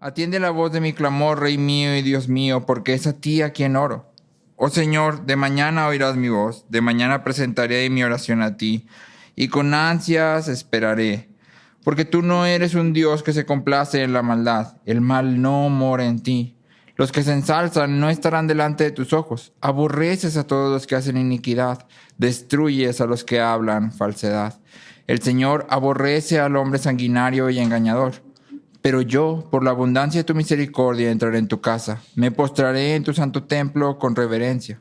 Atiende la voz de mi clamor, Rey mío y Dios mío, porque es a ti a quien oro. Oh Señor, de mañana oirás mi voz, de mañana presentaré mi oración a ti, y con ansias esperaré. Porque tú no eres un Dios que se complace en la maldad, el mal no mora en ti. Los que se ensalzan no estarán delante de tus ojos. Aborreces a todos los que hacen iniquidad, destruyes a los que hablan falsedad. El Señor aborrece al hombre sanguinario y engañador. Pero yo, por la abundancia de tu misericordia, entraré en tu casa. Me postraré en tu santo templo con reverencia.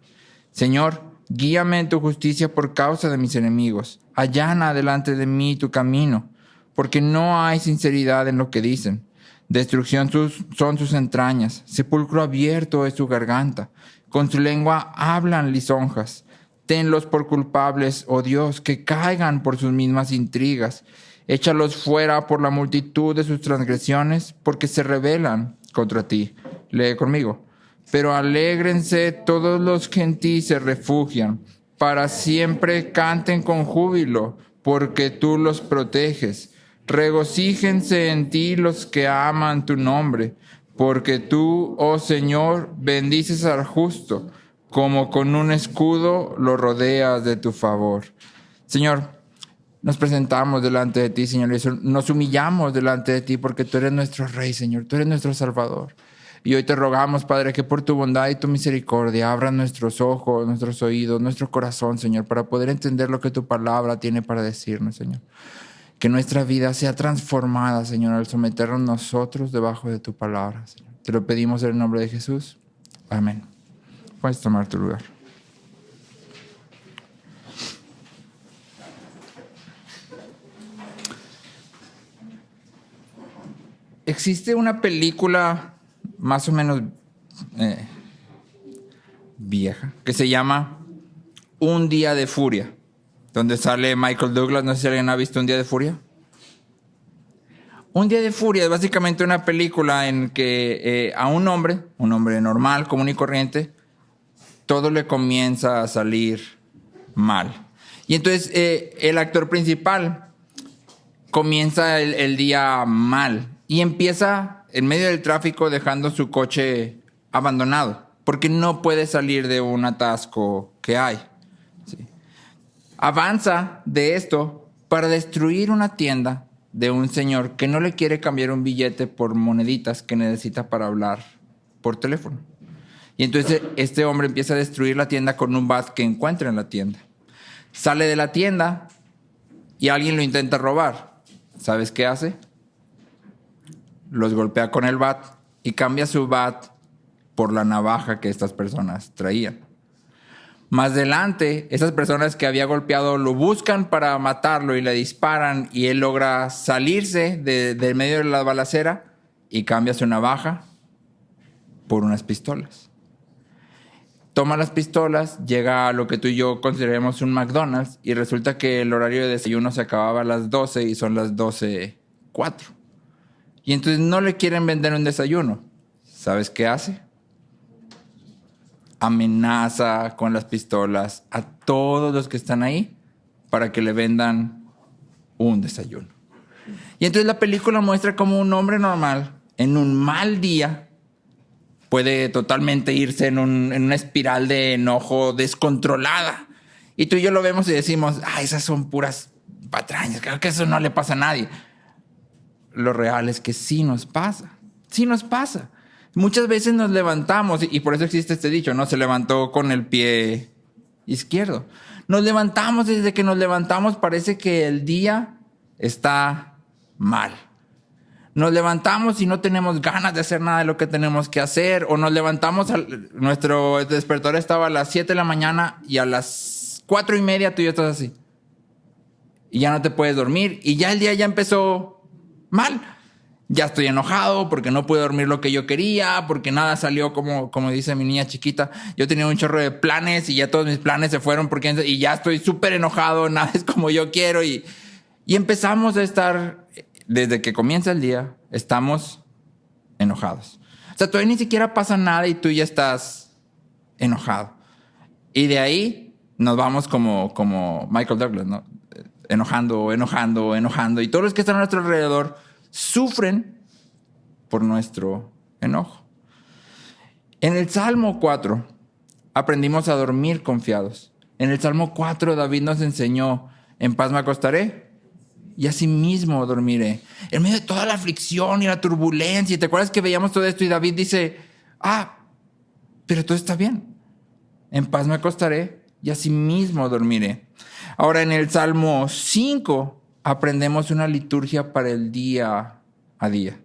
Señor, guíame en tu justicia por causa de mis enemigos. Allana delante de mí tu camino, porque no hay sinceridad en lo que dicen. Destrucción son sus entrañas, sepulcro abierto es su garganta. Con su lengua hablan lisonjas. Tenlos por culpables, oh Dios, que caigan por sus mismas intrigas. Échalos fuera por la multitud de sus transgresiones, porque se rebelan contra ti. Lee conmigo. Pero alégrense todos los que en ti se refugian. Para siempre canten con júbilo, porque tú los proteges. Regocíjense en ti los que aman tu nombre, porque tú, oh Señor, bendices al justo, como con un escudo lo rodeas de tu favor. Señor, nos presentamos delante de ti, Señor, y nos humillamos delante de ti porque tú eres nuestro Rey, Señor, tú eres nuestro Salvador. Y hoy te rogamos, Padre, que por tu bondad y tu misericordia abran nuestros ojos, nuestros oídos, nuestro corazón, Señor, para poder entender lo que tu palabra tiene para decirnos, Señor. Que nuestra vida sea transformada, Señor, al someternos nosotros debajo de tu palabra, Señor. Te lo pedimos en el nombre de Jesús. Amén. Puedes tomar tu lugar. Existe una película más o menos vieja que se llama Un Día de Furia, donde sale Michael Douglas. No sé si alguien ha visto Un Día de Furia. Un Día de Furia es básicamente una película en que a un hombre normal, común y corriente, todo le comienza a salir mal. Y entonces el actor principal comienza el día mal y empieza en medio del tráfico dejando su coche abandonado porque no puede salir de un atasco que hay. ¿Sí? Avanza de esto para destruir una tienda de un señor que no le quiere cambiar un billete por moneditas que necesita para hablar por teléfono. Y entonces este hombre empieza a destruir la tienda con un bat que encuentra en la tienda. Sale de la tienda y alguien lo intenta robar. ¿Sabes qué hace? Los golpea con el bat y cambia su bat por la navaja que estas personas traían. Más adelante, esas personas que había golpeado lo buscan para matarlo y le disparan y él logra salirse del medio de la balacera y cambia su navaja por unas pistolas. Toma las pistolas, llega a lo que tú y yo consideremos un McDonald's y resulta que el horario de desayuno se acababa a las 12 y son las 12:04. Y entonces no le quieren vender un desayuno. ¿Sabes qué hace? Amenaza con las pistolas a todos los que están ahí para que le vendan un desayuno. Y entonces la película muestra cómo un hombre normal, en un mal día, puede totalmente irse en una espiral de enojo descontrolada. Y tú y yo lo vemos y decimos, esas son puras patrañas, creo que eso no le pasa a nadie. Lo real es que sí nos pasa. Sí nos pasa. Muchas veces nos levantamos, y por eso existe este dicho, ¿no? Se levantó con el pie izquierdo. Nos levantamos, desde que nos levantamos parece que el día está mal. Nos levantamos y no tenemos ganas de hacer nada de lo que tenemos que hacer, o nos levantamos, nuestro despertador estaba a las 7 de la mañana y a las 4:30 tú ya estás así. Y ya no te puedes dormir y ya el día ya empezó mal. Ya estoy enojado porque no pude dormir lo que yo quería, porque nada salió como dice mi niña chiquita. Yo tenía un chorro de planes y ya todos mis planes se fueron y ya estoy súper enojado, nada es como yo quiero. Y empezamos a estar, desde que comienza el día, estamos enojados. O sea, todavía ni siquiera pasa nada y tú ya estás enojado. Y de ahí nos vamos como Michael Douglas, ¿no? Enojando. Y todos los que están a nuestro alrededor sufren por nuestro enojo. En el Salmo 4 aprendimos a dormir confiados. En el Salmo 4 David nos enseñó: en paz me acostaré y asimismo dormiré. En medio de toda la aflicción y la turbulencia, ¿te acuerdas que veíamos todo esto? Y David dice: pero todo está bien. En paz me acostaré y asimismo dormiré. Ahora, en el Salmo 5 aprendemos una liturgia para el día a día.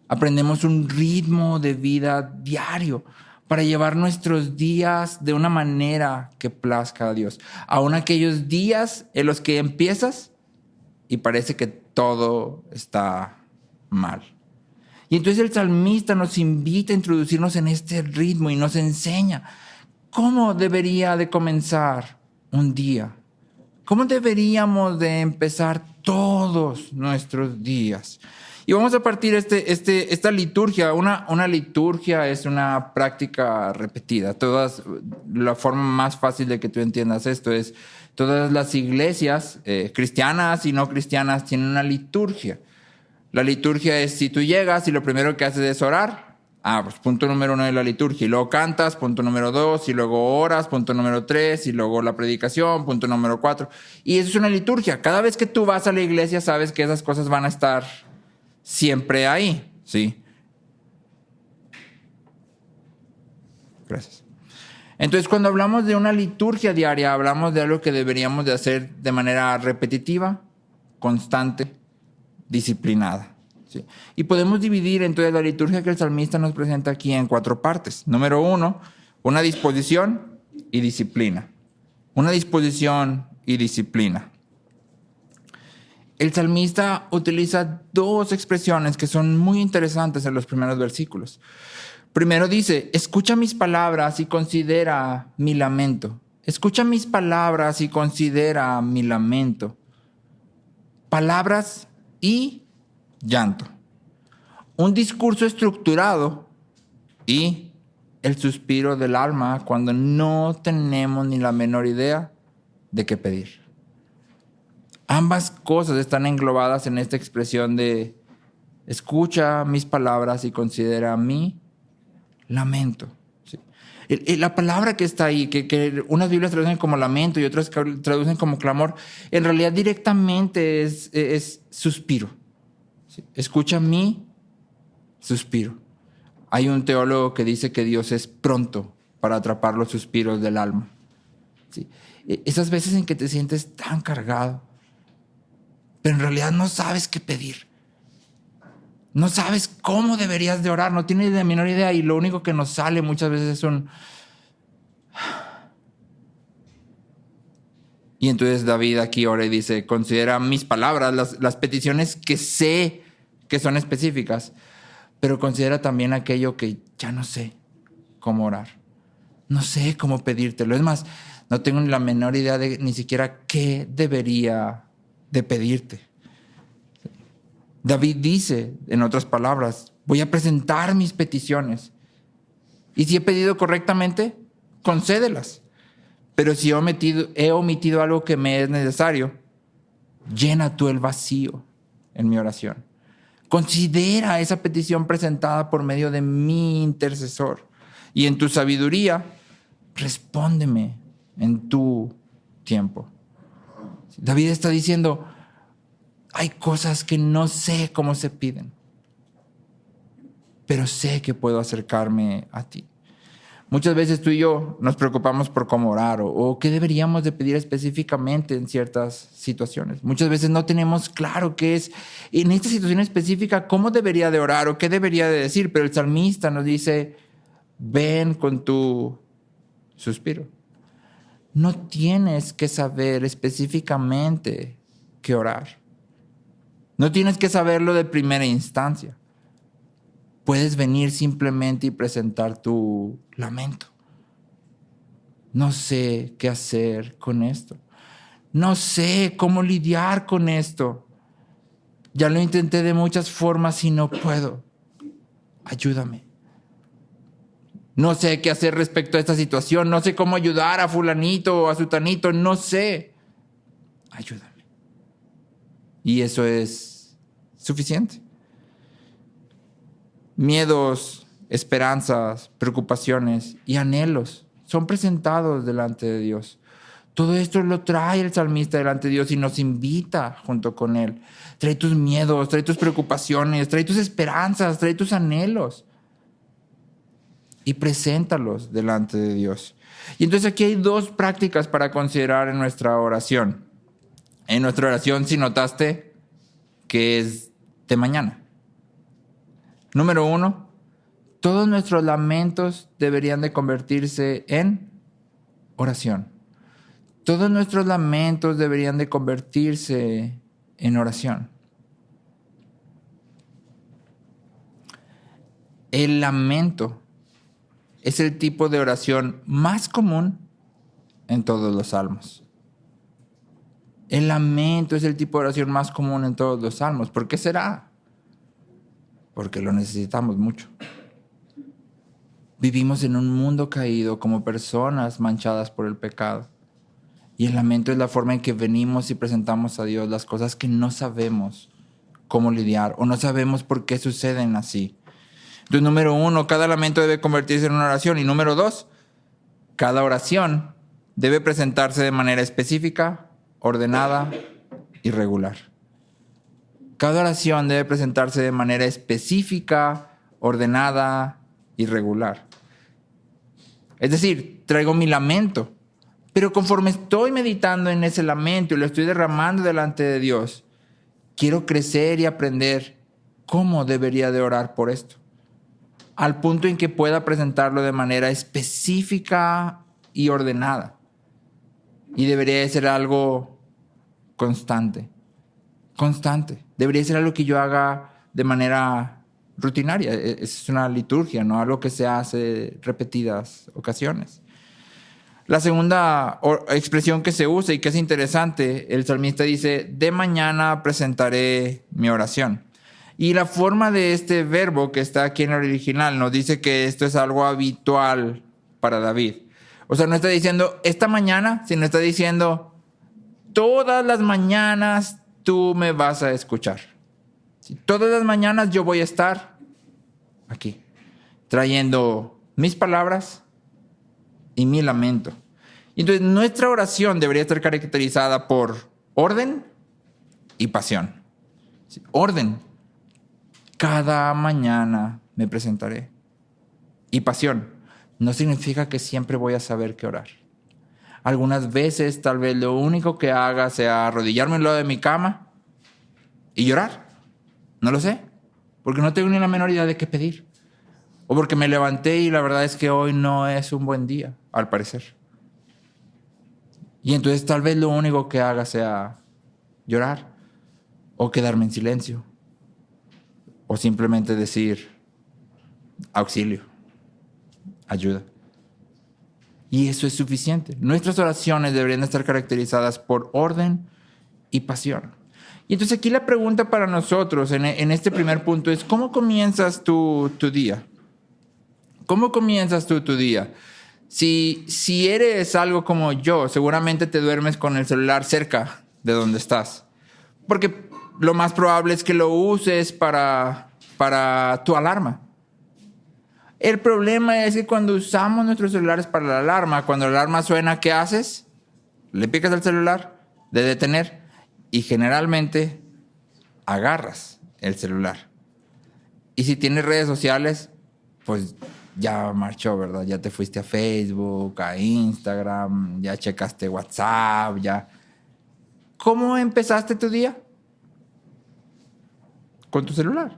Aprendemos un ritmo de vida diario para llevar nuestros días de una manera que plazca a Dios. Aún aquellos días en los que empiezas y parece que todo está mal. Y entonces el salmista nos invita a introducirnos en este ritmo y nos enseña cómo debería de comenzar un día. ¿Cómo deberíamos de empezar todos nuestros días? Y vamos a partir esta liturgia. Una liturgia es una práctica repetida. La forma más fácil de que tú entiendas esto es: todas las iglesias, cristianas y no cristianas, tienen una liturgia. La liturgia es: si tú llegas y lo primero que haces es orar, pues punto número 1 de la liturgia. Y luego cantas, punto número 2. Y luego oras, punto número 3. Y luego la predicación, punto número 4. Y eso es una liturgia. Cada vez que tú vas a la iglesia, sabes que esas cosas van a estar siempre ahí, ¿sí? Gracias. Entonces, cuando hablamos de una liturgia diaria, hablamos de algo que deberíamos de hacer de manera repetitiva, constante, disciplinada, ¿sí? Y podemos dividir entonces la liturgia que el salmista nos presenta aquí en 4 partes. Número 1, una disposición y disciplina. Una disposición y disciplina. El salmista utiliza 2 expresiones que son muy interesantes en los primeros versículos. Primero dice: escucha mis palabras y considera mi lamento. Escucha mis palabras y considera mi lamento. Palabras y llanto. Un discurso estructurado y el suspiro del alma cuando no tenemos ni la menor idea de qué pedir. Ambas cosas están englobadas en esta expresión de: escucha mis palabras y considera mi lamento. ¿Sí? La palabra que está ahí, que unas Biblias traducen como lamento y otras traducen como clamor, en realidad directamente es suspiro. ¿Sí? Escucha mi suspiro. Hay un teólogo que dice que Dios es pronto para atrapar los suspiros del alma. ¿Sí? Esas veces en que te sientes tan cargado, pero en realidad no sabes qué pedir. No sabes cómo deberías de orar, no tienes la menor idea, y lo único que nos sale muchas veces es un... Y entonces David aquí ora y dice: considera mis palabras, las peticiones que sé que son específicas, pero considera también aquello que ya no sé cómo orar. No sé cómo pedírtelo. Es más, no tengo ni la menor idea de ni siquiera qué debería de pedirte. David dice, en otras palabras: voy a presentar mis peticiones. Y si he pedido correctamente, concédelas. Pero si he omitido algo que me es necesario, llena tú el vacío en mi oración. Considera esa petición presentada por medio de mi intercesor. Y en tu sabiduría, respóndeme en tu tiempo. David está diciendo: hay cosas que no sé cómo se piden, pero sé que puedo acercarme a ti. Muchas veces tú y yo nos preocupamos por cómo orar o qué deberíamos de pedir específicamente en ciertas situaciones. Muchas veces no tenemos claro qué es, en esta situación específica, cómo debería de orar o qué debería de decir, pero el salmista nos dice: ven con tu suspiro. No tienes que saber específicamente qué orar. No tienes que saberlo de primera instancia. Puedes venir simplemente y presentar tu lamento. No sé qué hacer con esto. No sé cómo lidiar con esto. Ya lo intenté de muchas formas y no puedo. Ayúdame. No sé qué hacer respecto a esta situación. No sé cómo ayudar a fulanito o a sutanito. No sé. Ayúdame. Y eso es suficiente. Miedos, esperanzas, preocupaciones y anhelos son presentados delante de Dios. Todo esto lo trae el salmista delante de Dios y nos invita junto con él. Trae tus miedos, trae tus preocupaciones, trae tus esperanzas, trae tus anhelos y preséntalos delante de Dios. Y entonces aquí hay dos prácticas para considerar en nuestra oración. En nuestra oración, si notaste, que es de mañana. Número 1, todos nuestros lamentos deberían de convertirse en oración. Todos nuestros lamentos deberían de convertirse en oración. El lamento es el tipo de oración más común en todos los salmos. El lamento es el tipo de oración más común en todos los salmos. ¿Por qué será? Porque lo necesitamos mucho. Vivimos en un mundo caído como personas manchadas por el pecado. Y el lamento es la forma en que venimos y presentamos a Dios las cosas que no sabemos cómo lidiar o no sabemos por qué suceden así. Entonces, número 1, cada lamento debe convertirse en una oración. Y número 2, cada oración debe presentarse de manera específica, ordenada y regular. Cada oración debe presentarse de manera específica, ordenada y regular. Es decir, traigo mi lamento, pero conforme estoy meditando en ese lamento y lo estoy derramando delante de Dios, quiero crecer y aprender cómo debería de orar por esto, al punto en que pueda presentarlo de manera específica y ordenada. Y debería de ser algo constante. Debería ser algo que yo haga de manera rutinaria. Es una liturgia, no algo que se hace repetidas ocasiones. La segunda expresión que se usa y que es interesante, el salmista dice, de mañana presentaré mi oración. Y la forma de este verbo que está aquí en el original nos dice que esto es algo habitual para David. O sea, no está diciendo esta mañana, sino está diciendo todas las mañanas tú me vas a escuchar. Todas las mañanas yo voy a estar aquí, trayendo mis palabras y mi lamento. Y entonces nuestra oración debería estar caracterizada por orden y pasión. Orden. Cada mañana me presentaré. Y pasión. No significa que siempre voy a saber qué orar. Algunas veces tal vez lo único que haga sea arrodillarme en lo de mi cama y llorar. No lo sé, porque no tengo ni la menor idea de qué pedir. O porque me levanté y la verdad es que hoy no es un buen día, al parecer. Y entonces tal vez lo único que haga sea llorar o quedarme en silencio o simplemente decir auxilio, ayuda. Y eso es suficiente. Nuestras oraciones deberían estar caracterizadas por orden y pasión. Y entonces aquí la pregunta para nosotros en este primer punto es, ¿cómo comienzas tu día? ¿Cómo comienzas tu día? Si eres algo como yo, seguramente te duermes con el celular cerca de donde estás. Porque lo más probable es que lo uses para tu alarma. El problema es que cuando usamos nuestros celulares para la alarma, cuando la alarma suena, ¿qué haces? Le picas al celular de detener y generalmente agarras el celular. Y si tienes redes sociales, pues ya marchó, ¿verdad? Ya te fuiste a Facebook, a Instagram, ya checaste WhatsApp, ya. ¿Cómo empezaste tu día? Con tu celular.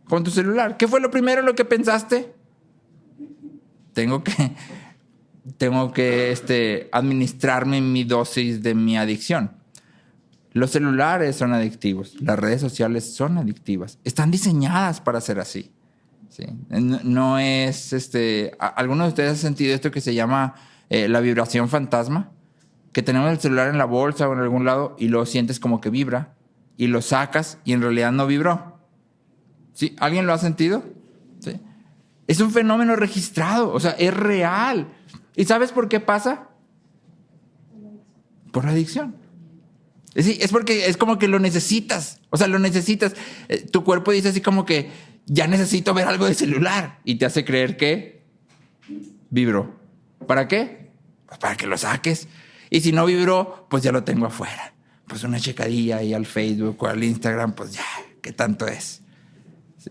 Con tu celular. ¿Qué fue lo primero en lo que pensaste? Tengo que administrarme mi dosis de mi adicción. Los celulares son adictivos. Las redes sociales son adictivas. Están diseñadas para ser así. ¿Sí? No es... ¿Alguno de ustedes ha sentido esto que se llama la vibración fantasma? Que tenemos el celular en la bolsa o en algún lado y lo sientes como que vibra y lo sacas y en realidad no vibró. ¿Sí? ¿Alguien lo ha sentido? ¿Sí? Es un fenómeno registrado, o sea, es real. ¿Y sabes por qué pasa? Por la adicción. Sí, es porque es como que lo necesitas, o sea, lo necesitas. Tu cuerpo dice así como que ya necesito ver algo de celular. Y te hace creer que vibró. ¿Para qué? Pues para que lo saques. Y si no vibró, pues ya lo tengo afuera. Pues una checadilla ahí al Facebook o al Instagram, pues ya, ¿qué tanto es? Sí.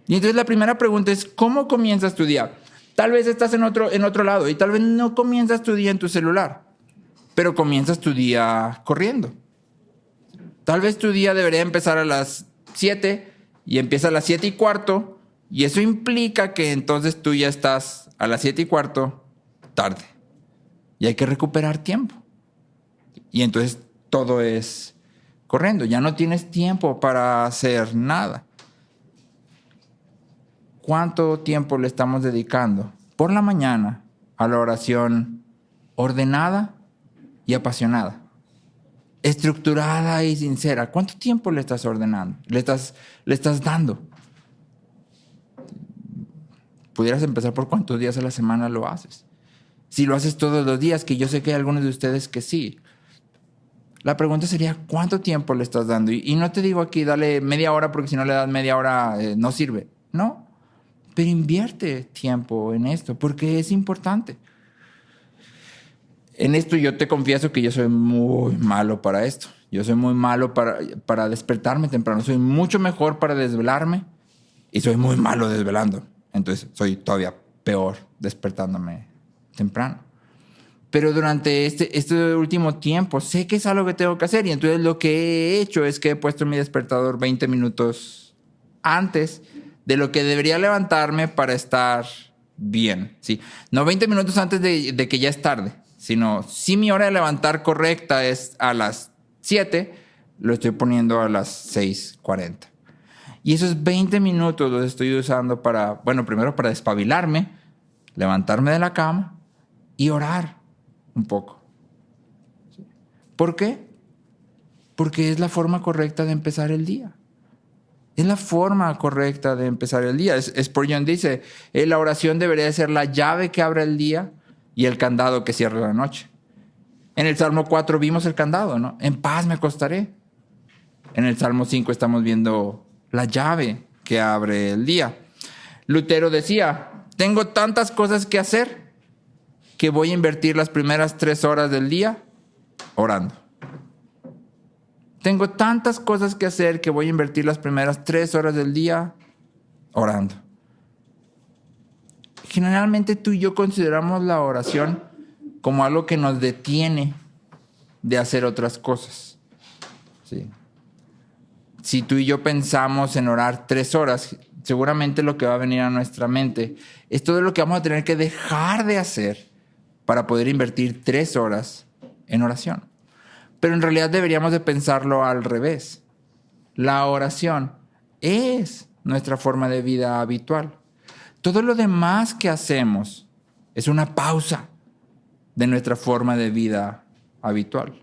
Y entonces la primera pregunta es, ¿cómo comienzas tu día? Tal vez estás en otro lado y tal vez no comienzas tu día en tu celular, pero comienzas tu día corriendo. Tal vez tu día debería empezar a las 7 y empieza a las 7:15, y eso implica que entonces tú ya estás a las 7:15 tarde. Y hay que recuperar tiempo. Y entonces todo es corriendo. Ya no tienes tiempo para hacer nada. ¿Cuánto tiempo le estamos dedicando por la mañana a la oración ordenada y apasionada? Estructurada y sincera. ¿Cuánto tiempo le estás ordenando? Le estás dando. Pudieras empezar por cuántos días a la semana lo haces. Si lo haces todos los días, que yo sé que hay algunos de ustedes que sí. La pregunta sería, ¿cuánto tiempo le estás dando? Y no te digo aquí, dale media hora, porque si no le das media hora no sirve. No, pero invierte tiempo en esto, porque es importante. En esto yo te confieso que yo soy muy malo para esto. Yo soy muy malo para despertarme temprano. Soy mucho mejor para desvelarme y soy muy malo desvelando. Entonces soy todavía peor despertándome temprano. Pero durante este último tiempo sé que es algo que tengo que hacer, y entonces lo que he hecho es que he puesto mi despertador 20 minutos antes de lo que debería levantarme para estar bien. ¿Sí? No 20 minutos antes de que ya es tarde, sino si mi hora de levantar correcta es a las 7, lo estoy poniendo a las 6:40. Y esos 20 minutos los estoy usando primero para despabilarme, levantarme de la cama y orar un poco. ¿Por qué? Porque es la forma correcta de empezar el día. Es la forma correcta de empezar el día. Spurgeon dice, la oración debería ser la llave que abre el día y el candado que cierra la noche. En el Salmo 4 vimos el candado, ¿no? En paz me acostaré. En el Salmo 5 estamos viendo la llave que abre el día. Lutero decía, tengo tantas cosas que hacer que voy a invertir las primeras 3 horas del día orando. Tengo tantas cosas que hacer que voy a invertir las primeras 3 horas del día orando. Generalmente tú y yo consideramos la oración como algo que nos detiene de hacer otras cosas. ¿Sí? Si tú y yo pensamos en orar 3 horas, seguramente lo que va a venir a nuestra mente es todo lo que vamos a tener que dejar de hacer para poder invertir 3 horas en oración. Pero en realidad deberíamos de pensarlo al revés. La oración es nuestra forma de vida habitual. Todo lo demás que hacemos es una pausa de nuestra forma de vida habitual.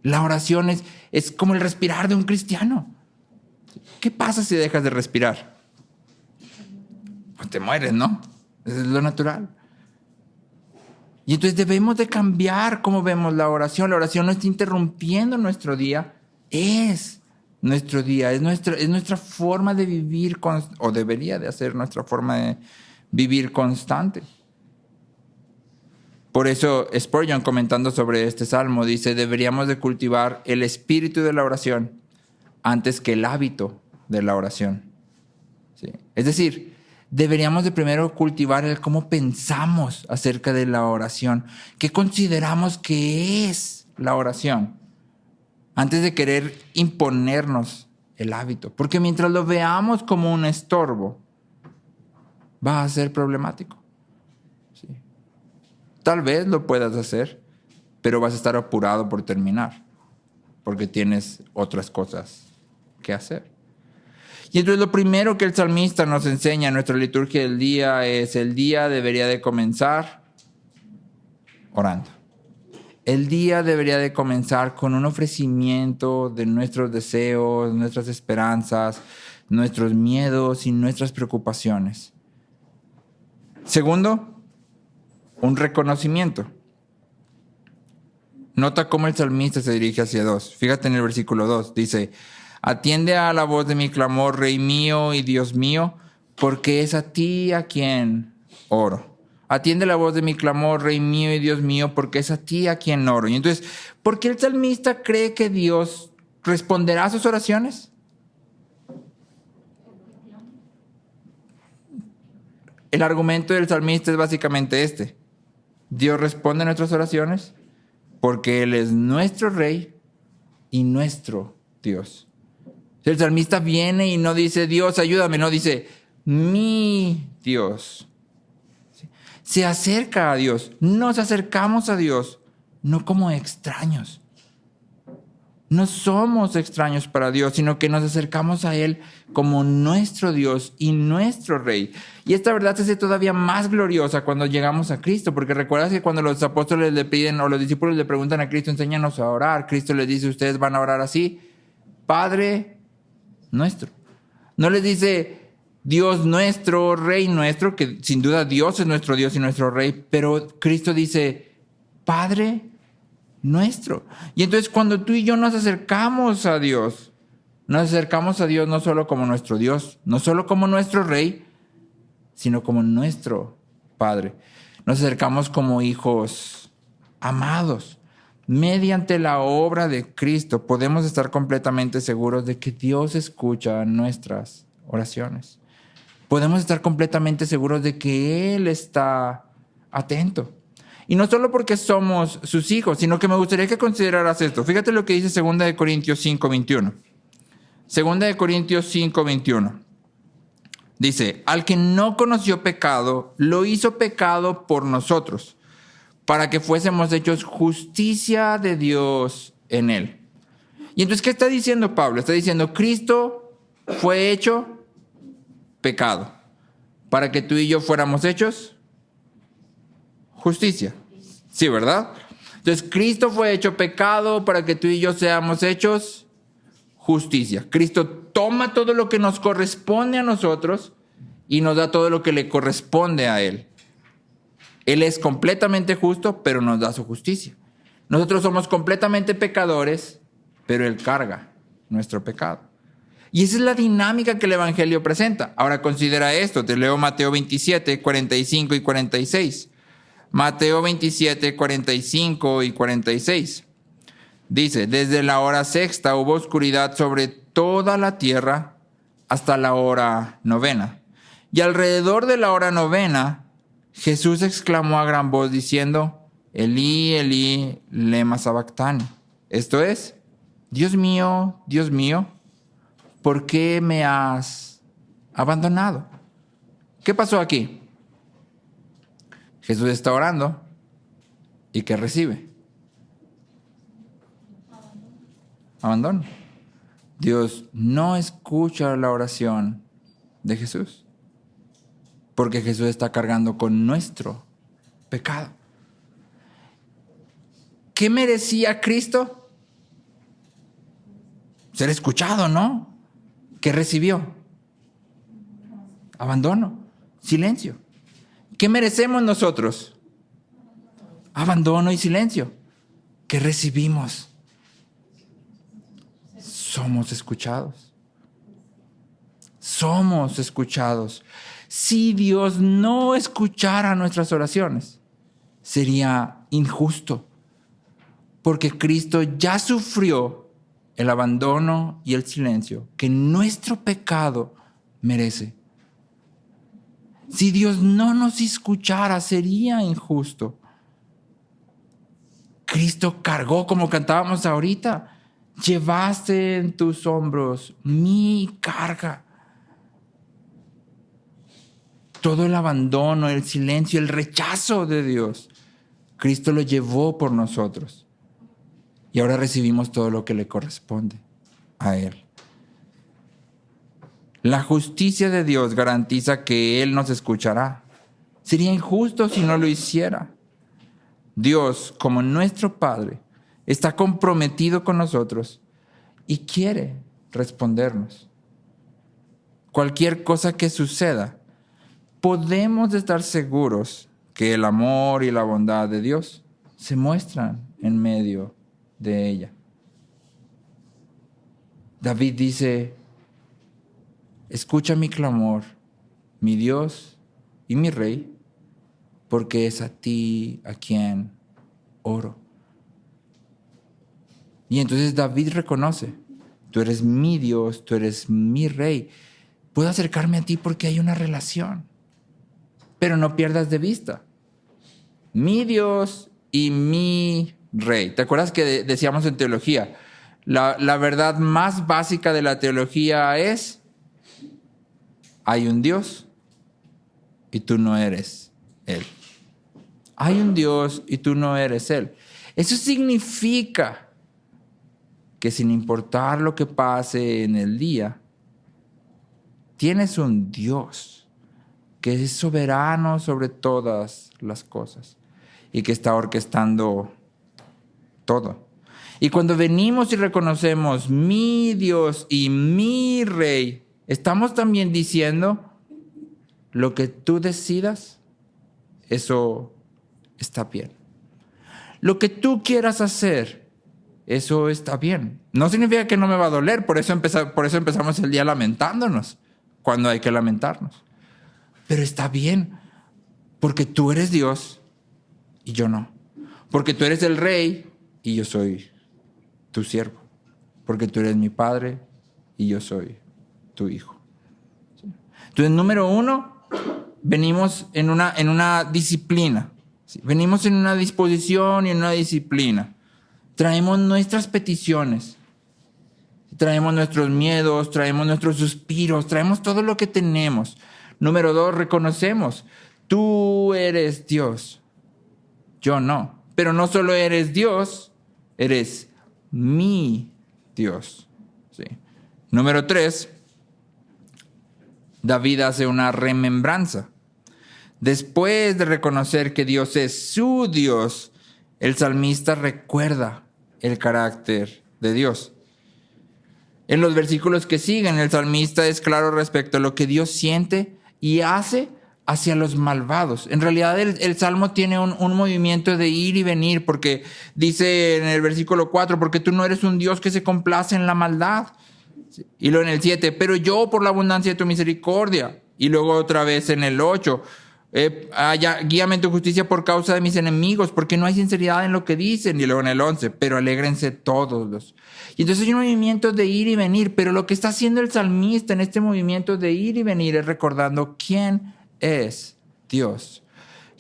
La oración es como el respirar de un cristiano. ¿Qué pasa si dejas de respirar? Pues te mueres, ¿no? Eso es lo natural. Y entonces debemos de cambiar cómo vemos la oración. La oración no está interrumpiendo nuestro día. Es nuestro día. Es nuestra forma de vivir, o debería de ser nuestra forma de vivir constante. Por eso Spurgeon, comentando sobre este salmo, dice, deberíamos de cultivar el espíritu de la oración antes que el hábito de la oración. ¿Sí? Es decir, deberíamos de primero cultivar el cómo pensamos acerca de la oración, qué consideramos que es la oración, antes de querer imponernos el hábito. Porque mientras lo veamos como un estorbo, va a ser problemático. ¿Sí? Tal vez lo puedas hacer, pero vas a estar apurado por terminar, porque tienes otras cosas que hacer. Y entonces lo primero que el salmista nos enseña en nuestra liturgia del día es: el día debería de comenzar orando. El día debería de comenzar con un ofrecimiento de nuestros deseos, nuestras esperanzas, nuestros miedos y nuestras preocupaciones. Segundo, un reconocimiento. Nota cómo el salmista se dirige hacia Dios. Fíjate en el versículo 2. Dice, Atiende a la voz de mi clamor, Rey mío y Dios mío, porque es a ti a quien oro. Atiende la voz de mi clamor, Rey mío y Dios mío, porque es a ti a quien oro. Y entonces, ¿por qué el salmista cree que Dios responderá a sus oraciones? El argumento del salmista es básicamente este. Dios responde a nuestras oraciones porque Él es nuestro Rey y nuestro Dios. El salmista viene y no dice, Dios, ayúdame, no dice, mi Dios. Se acerca a Dios, nos acercamos a Dios, no como extraños. No somos extraños para Dios, sino que nos acercamos a Él como nuestro Dios y nuestro Rey. Y esta verdad se hace todavía más gloriosa cuando llegamos a Cristo, porque recuerdas que cuando los apóstoles le piden o los discípulos le preguntan a Cristo, enséñanos a orar, Cristo les dice, ustedes van a orar así, Padre nuestro. No les dice Dios nuestro, Rey nuestro, que sin duda Dios es nuestro Dios y nuestro Rey, pero Cristo dice, Padre nuestro. Y entonces cuando tú y yo nos acercamos a Dios no solo como nuestro Dios, no solo como nuestro Rey, sino como nuestro Padre. Nos acercamos como hijos amados. Mediante la obra de Cristo podemos estar completamente seguros de que Dios escucha nuestras oraciones. Podemos estar completamente seguros de que Él está atento. Y no solo porque somos sus hijos, sino que me gustaría que consideraras esto. Fíjate lo que dice 2 de Corintios 5:21. 2 de Corintios 5:21. Dice, al que no conoció pecado, lo hizo pecado por nosotros, para que fuésemos hechos justicia de Dios en él. Y entonces, ¿qué está diciendo Pablo? Está diciendo, Cristo fue hecho pecado, para que tú y yo fuéramos hechos justicia. Sí, ¿verdad? Entonces, Cristo fue hecho pecado para que tú y yo seamos hechos justicia. Cristo toma todo lo que nos corresponde a nosotros y nos da todo lo que le corresponde a Él. Él es completamente justo, pero nos da su justicia. Nosotros somos completamente pecadores, pero Él carga nuestro pecado. Y esa es la dinámica que el Evangelio presenta. Ahora considera esto. Te leo Mateo 27, 45 y 46. Mateo 27, 45 y 46. Dice, desde la hora sexta hubo oscuridad sobre toda la tierra hasta la hora novena. Y alrededor de la hora novena, Jesús exclamó a gran voz diciendo, Elí, Elí, lema sabactani. Esto es, Dios mío, ¿por qué me has abandonado? ¿Qué pasó aquí? Jesús está orando y ¿qué recibe? Abandono. Dios no escucha la oración de Jesús porque Jesús está cargando con nuestro pecado. ¿Qué merecía Cristo? Ser escuchado, ¿no? ¿Qué recibió? Abandono, silencio. ¿Qué merecemos nosotros? Abandono y silencio. ¿Qué recibimos? Somos escuchados. Somos escuchados. Si Dios no escuchara nuestras oraciones, sería injusto, porque Cristo ya sufrió el abandono y el silencio que nuestro pecado merece. Si Dios no nos escuchara, sería injusto. Cristo cargó, como cantábamos ahorita, llevaste en tus hombros mi carga. Todo el abandono, el silencio, el rechazo de Dios, Cristo lo llevó por nosotros. Y ahora recibimos todo lo que le corresponde a Él. La justicia de Dios garantiza que Él nos escuchará. Sería injusto si no lo hiciera. Dios, como nuestro Padre, está comprometido con nosotros y quiere respondernos. Cualquier cosa que suceda, podemos estar seguros que el amor y la bondad de Dios se muestran en medio de ella. David dice, escucha mi clamor, mi Dios y mi Rey, porque es a ti a quien oro. Y entonces David reconoce, tú eres mi Dios, tú eres mi Rey. Puedo acercarme a ti porque hay una relación, pero no pierdas de vista. Mi Dios y mi Rey. ¿Te acuerdas que decíamos en teología? La verdad más básica de la teología es, hay un Dios y tú no eres Él. Hay un Dios y tú no eres Él. Eso significa que sin importar lo que pase en el día, tienes un Dios que es soberano sobre todas las cosas y que está orquestando todo. Y cuando venimos y reconocemos mi Dios y mi Rey, estamos también diciendo, lo que tú decidas, eso está bien. Lo que tú quieras hacer, eso está bien. No significa que no me va a doler, por eso empezamos el día lamentándonos, cuando hay que lamentarnos. Pero está bien, porque tú eres Dios y yo no. Porque tú eres el Rey y yo soy tu siervo. Porque tú eres mi Padre y yo soy tu Hijo. Entonces, número 1, venimos en una disciplina. Venimos en una disposición y en una disciplina. Traemos nuestras peticiones, traemos nuestros miedos, traemos nuestros suspiros, traemos todo lo que tenemos. Número 2, reconocemos, tú eres Dios, yo no. Pero no solo eres Dios, eres mi Dios. ¿Sí? Número 3, David hace una remembranza. Después de reconocer que Dios es su Dios, el salmista recuerda el carácter de Dios. En los versículos que siguen, el salmista es claro respecto a lo que Dios siente y hace hacia los malvados. En realidad el Salmo tiene un movimiento de ir y venir, porque dice en el versículo 4, porque tú no eres un Dios que se complace en la maldad. Y luego en el 7, pero yo por la abundancia de tu misericordia. Y luego otra vez en el 8, guíame en tu justicia por causa de mis enemigos, porque no hay sinceridad en lo que dicen. Y luego en el 11, pero alégrense todos. Y entonces hay un movimiento de ir y venir, pero lo que está haciendo el salmista en este movimiento de ir y venir es recordando quién es Dios.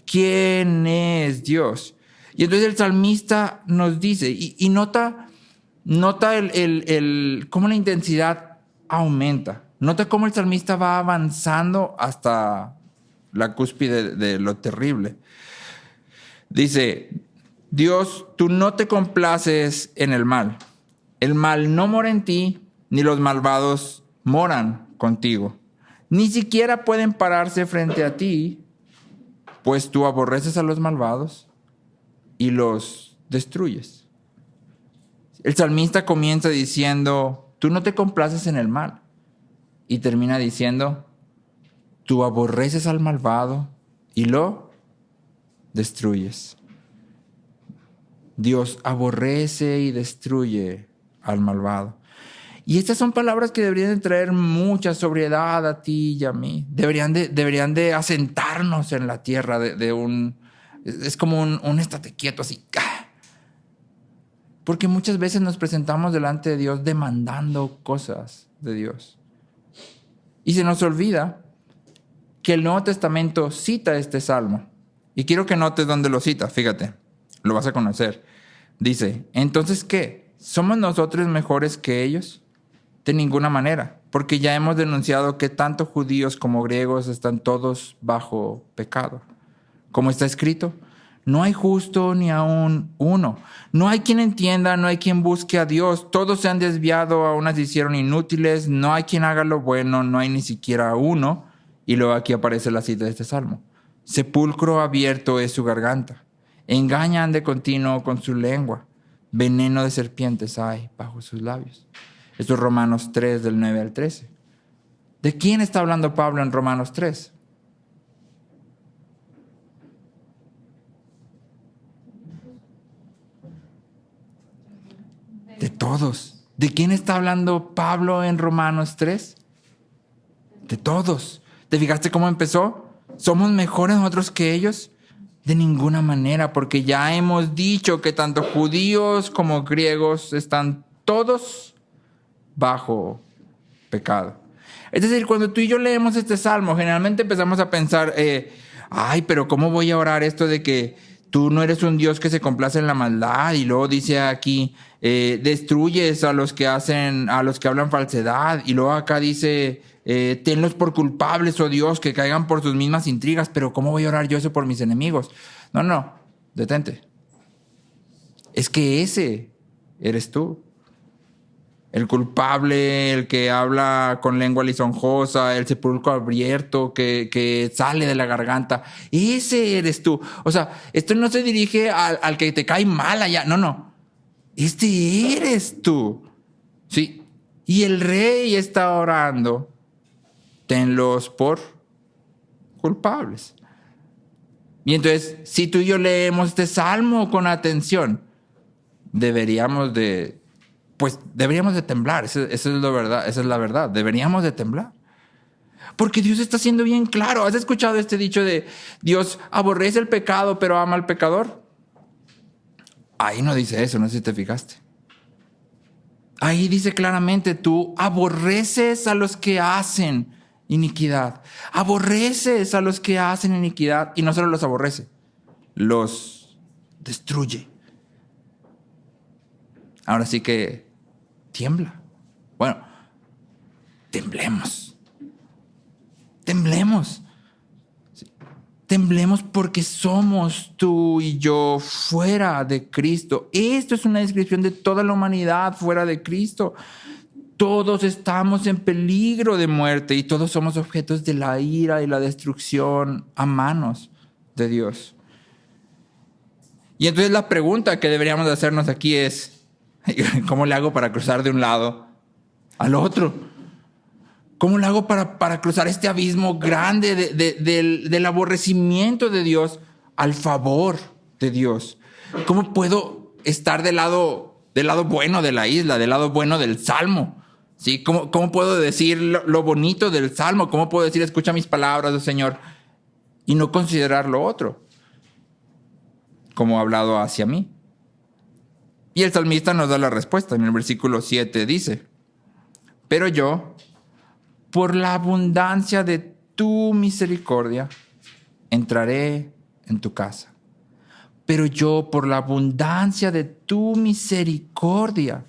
¿Quién es Dios? Y entonces el salmista nos dice, y nota cómo la intensidad aumenta. Nota cómo el salmista va avanzando hasta la cúspide de lo terrible. Dice, Dios, tú no te complaces en el mal. El mal no mora en ti, ni los malvados moran contigo. Ni siquiera pueden pararse frente a ti, pues tú aborreces a los malvados y los destruyes. El salmista comienza diciendo, tú no te complaces en el mal. Y termina diciendo, tú aborreces al malvado y lo destruyes. Dios aborrece y destruye al malvado. Y estas son palabras que deberían de traer mucha sobriedad a ti y a mí. Deberían de asentarnos en la tierra es como un estate quieto así. Porque muchas veces nos presentamos delante de Dios demandando cosas de Dios. Y se nos olvida que el Nuevo Testamento cita este salmo. Y quiero que notes dónde lo cita, fíjate, lo vas a conocer. Dice, ¿entonces qué? ¿Somos nosotros mejores que ellos? De ninguna manera, porque ya hemos denunciado que tanto judíos como griegos están todos bajo pecado. Como está escrito, no hay justo ni aún uno. No hay quien entienda, no hay quien busque a Dios. Todos se han desviado, a unas se hicieron inútiles. No hay quien haga lo bueno, no hay ni siquiera uno. Y luego aquí aparece la cita de este salmo. Sepulcro abierto es su garganta. Engañan de continuo con su lengua. Veneno de serpientes hay bajo sus labios. Esto es Romanos 3, del 9 al 13. ¿De quién está hablando Pablo en Romanos 3? ¿De quién está hablando Pablo en Romanos 3? De todos. ¿Te fijaste cómo empezó? ¿Somos mejores nosotros que ellos? De ninguna manera, porque ya hemos dicho que tanto judíos como griegos están todos bajo pecado. Es decir, cuando tú y yo leemos este salmo, generalmente empezamos a pensar, ay, pero ¿cómo voy a orar esto de que tú no eres un Dios que se complace en la maldad? Y luego dice aquí, destruyes a los que hablan falsedad. Y luego acá dice, tenlos por culpables, oh Dios, que caigan por sus mismas intrigas. Pero ¿cómo voy a orar yo eso por mis enemigos? No, detente. Es que ese eres tú. El culpable, el que habla con lengua lisonjosa, el sepulcro abierto que sale de la garganta. Ese eres tú. O sea, esto no se dirige al que te cae mal allá. No. Este eres tú. Sí. Y el rey está orando. Tenlos por culpables. Y entonces, si tú y yo leemos este salmo con atención, deberíamos de temblar. Esa es la verdad. Deberíamos de temblar. Porque Dios está siendo bien claro. ¿Has escuchado este dicho de Dios aborrece el pecado, pero ama al pecador? Ahí no dice eso, no sé si te fijaste. Ahí dice claramente, tú aborreces a los que hacen iniquidad. Aborreces a los que hacen iniquidad. Y no solo los aborrece, los destruye. Ahora sí que tiembla. Bueno, temblemos. Temblemos porque somos tú y yo fuera de Cristo. Esto es una descripción de toda la humanidad fuera de Cristo. Todos estamos en peligro de muerte y todos somos objetos de la ira y la destrucción a manos de Dios. Y entonces la pregunta que deberíamos de hacernos aquí es, ¿cómo le hago para cruzar de un lado al otro? ¿Cómo le hago para cruzar este abismo grande del aborrecimiento de Dios al favor de Dios? ¿Cómo puedo estar del lado bueno de la isla, del lado bueno del salmo? ¿Sí? ¿Cómo puedo decir lo bonito del salmo? ¿Cómo puedo decir, escucha mis palabras, oh Señor, y no considerar lo otro como ha hablado hacia mí? Y el salmista nos da la respuesta. En el versículo 7 dice, pero yo, por la abundancia de tu misericordia, entraré en tu casa. Pero yo, por la abundancia de tu misericordia,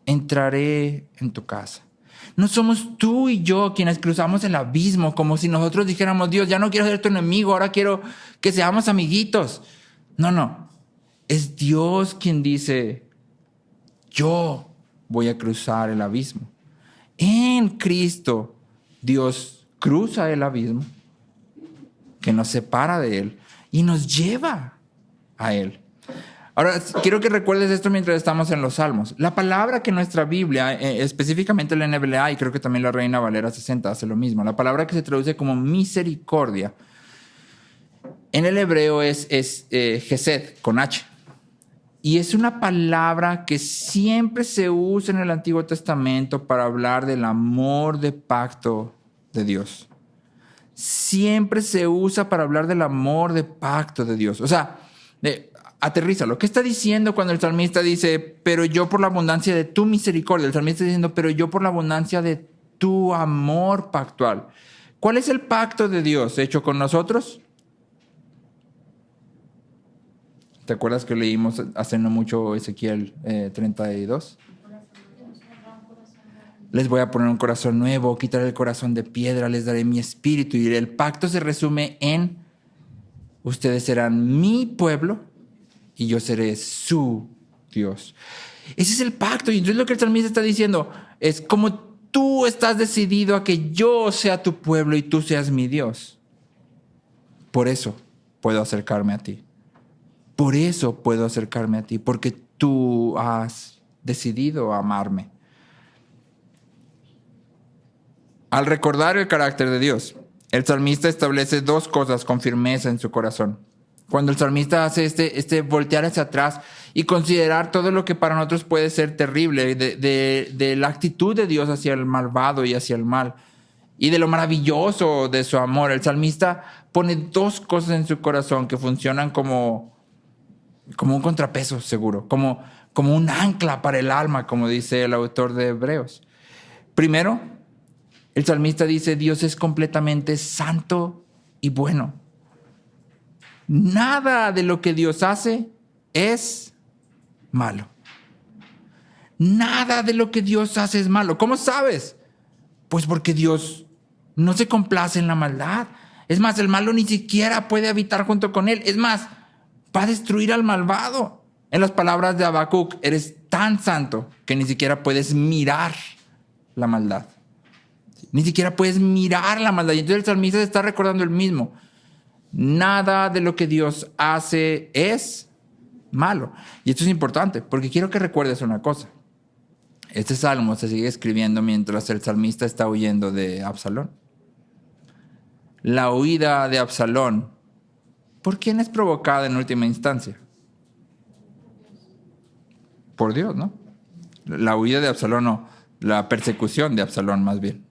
entraré en tu casa. No somos tú y yo quienes cruzamos el abismo como si nosotros dijéramos, Dios, ya no quiero ser tu enemigo, ahora quiero que seamos amiguitos. No. Es Dios quien dice, yo voy a cruzar el abismo. En Cristo, Dios cruza el abismo que nos separa de Él y nos lleva a Él. Ahora, quiero que recuerdes esto mientras estamos en los Salmos. La palabra que nuestra Biblia, específicamente la NBLA y creo que también la Reina Valera 60 hace lo mismo, la palabra que se traduce como misericordia, en el hebreo es Hesed, con H. Y es una palabra que siempre se usa en el Antiguo Testamento para hablar del amor de pacto de Dios. Siempre se usa para hablar del amor de pacto de Dios. O sea, aterrízalo. ¿Qué está diciendo cuando el salmista dice, pero yo por la abundancia de tu misericordia? El salmista está diciendo, pero yo por la abundancia de tu amor pactual. ¿Cuál es el pacto de Dios hecho con nosotros? ¿Te acuerdas que leímos hace no mucho Ezequiel 32? Les voy a poner un corazón nuevo, quitaré el corazón de piedra, les daré mi espíritu. Y el pacto se resume en, ustedes serán mi pueblo y yo seré su Dios. Ese es el pacto. Y entonces lo que el salmista está diciendo es, como tú estás decidido a que yo sea tu pueblo y tú seas mi Dios, por eso puedo acercarme a ti. Por eso puedo acercarme a ti, porque tú has decidido amarme. Al recordar el carácter de Dios, el salmista establece dos cosas con firmeza en su corazón. Cuando el salmista hace este voltear hacia atrás y considerar todo lo que para nosotros puede ser terrible, de la actitud de Dios hacia el malvado y hacia el mal, y de lo maravilloso de su amor, el salmista pone dos cosas en su corazón que funcionan como un contrapeso seguro, como un ancla para el alma, como dice el autor de Hebreos. Primero, el salmista dice, Dios es completamente santo y bueno. Nada de lo que Dios hace es malo. Nada de lo que Dios hace es malo. ¿Cómo sabes? Pues porque Dios no se complace en la maldad. Es más, el malo ni siquiera puede habitar junto con él. Es más, va a destruir al malvado. En las palabras de Habacuc, eres tan santo que ni siquiera puedes mirar la maldad. Ni siquiera puedes mirar la maldad. Y entonces el salmista se está recordando el mismo. Nada de lo que Dios hace es malo. Y esto es importante porque quiero que recuerdes una cosa. Este salmo se sigue escribiendo mientras el salmista está huyendo de Absalón. La huida de Absalón, ¿por quién es provocada en última instancia? Por Dios, ¿no? La huida de Absalón, no. La persecución de Absalón, más bien.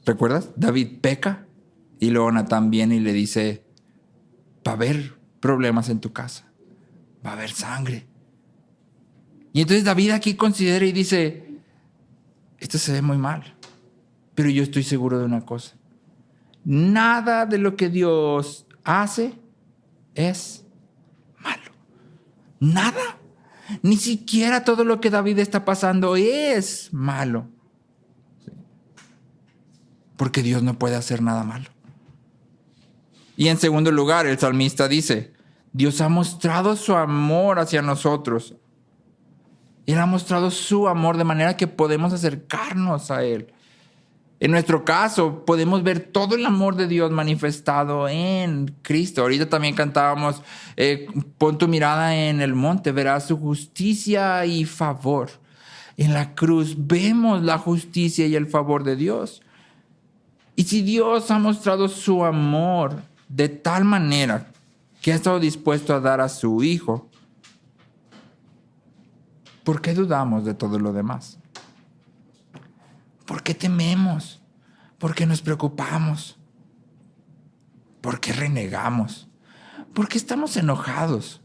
¿Recuerdas? David peca y luego Natán viene y le dice, va a haber problemas en tu casa. Va a haber sangre. Y entonces David aquí considera y dice, esto se ve muy mal, pero yo estoy seguro de una cosa. Nada de lo que Dios hace es malo. Nada. Ni siquiera todo lo que David está pasando es malo. Porque Dios no puede hacer nada malo. Y en segundo lugar, el salmista dice, Dios ha mostrado su amor hacia nosotros. Él ha mostrado su amor de manera que podemos acercarnos a Él. En nuestro caso, podemos ver todo el amor de Dios manifestado en Cristo. Ahorita también cantábamos, pon tu mirada en el monte, verás su justicia y favor. En la cruz vemos la justicia y el favor de Dios. Y si Dios ha mostrado su amor de tal manera que ha estado dispuesto a dar a su Hijo, ¿por qué dudamos de todo lo demás? ¿Por qué tememos? ¿Por qué nos preocupamos? ¿Por qué renegamos? ¿Por qué estamos enojados?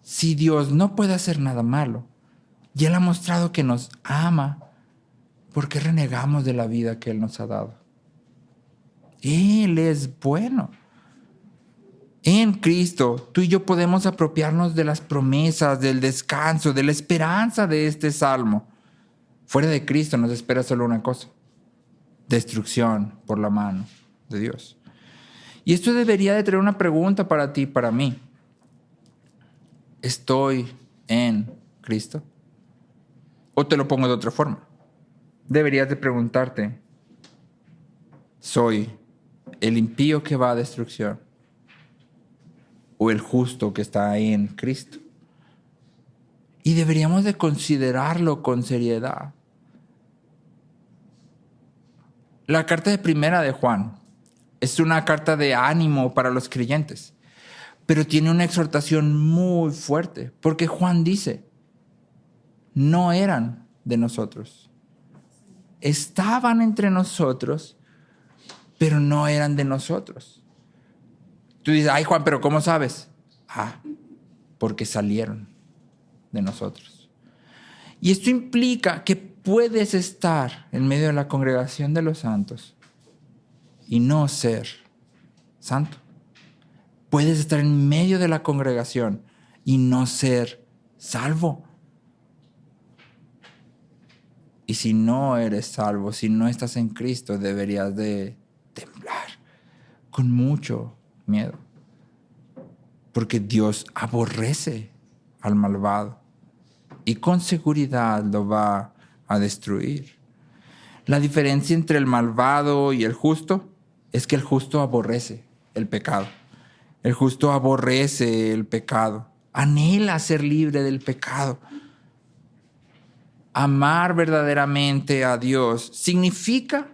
Si Dios no puede hacer nada malo y Él ha mostrado que nos ama, ¿por qué renegamos de la vida que Él nos ha dado? Él es bueno. En Cristo, tú y yo podemos apropiarnos de las promesas, del descanso, de la esperanza de este salmo. Fuera de Cristo nos espera solo una cosa: destrucción por la mano de Dios. Y esto debería de traer una pregunta para ti y para mí. ¿Estoy en Cristo? O te lo pongo de otra forma. Deberías de preguntarte: ¿soy el impío que va a destrucción o el justo que está en Cristo? Y deberíamos de considerarlo con seriedad. La carta de primera de Juan es una carta de ánimo para los creyentes, pero tiene una exhortación muy fuerte, porque Juan dice, no eran de nosotros. Estaban entre nosotros, pero no eran de nosotros. Tú dices, ay Juan, pero ¿cómo sabes? Porque salieron de nosotros. Y esto implica que puedes estar en medio de la congregación de los santos y no ser santo. Puedes estar en medio de la congregación y no ser salvo. Y si no eres salvo, si no estás en Cristo, deberías de temblar con mucho miedo. Porque Dios aborrece al malvado y con seguridad lo va a destruir. La diferencia entre el malvado y el justo es que el justo aborrece el pecado. El justo aborrece el pecado, anhela ser libre del pecado. Amar verdaderamente a Dios significa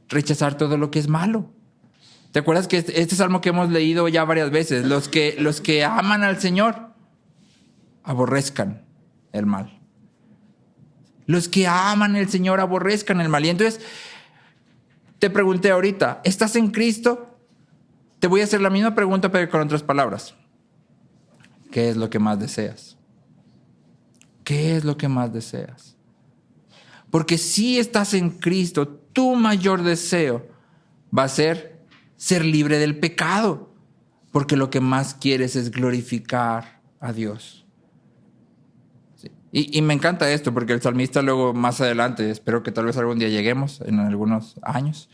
rechazar todo lo que es malo. ¿Te acuerdas que este salmo que hemos leído ya varias veces? Los que aman al Señor aborrezcan el mal. Los que aman al Señor aborrezcan el mal. Y entonces te pregunté ahorita, ¿estás en Cristo? Te voy a hacer la misma pregunta, pero con otras palabras. ¿Qué es lo que más deseas? ¿Qué es lo que más deseas? Porque si estás en Cristo, tu mayor deseo va a ser libre del pecado. Porque lo que más quieres es glorificar a Dios. Sí. Y me encanta esto, porque el salmista luego más adelante, espero que tal vez algún día lleguemos, en algunos años,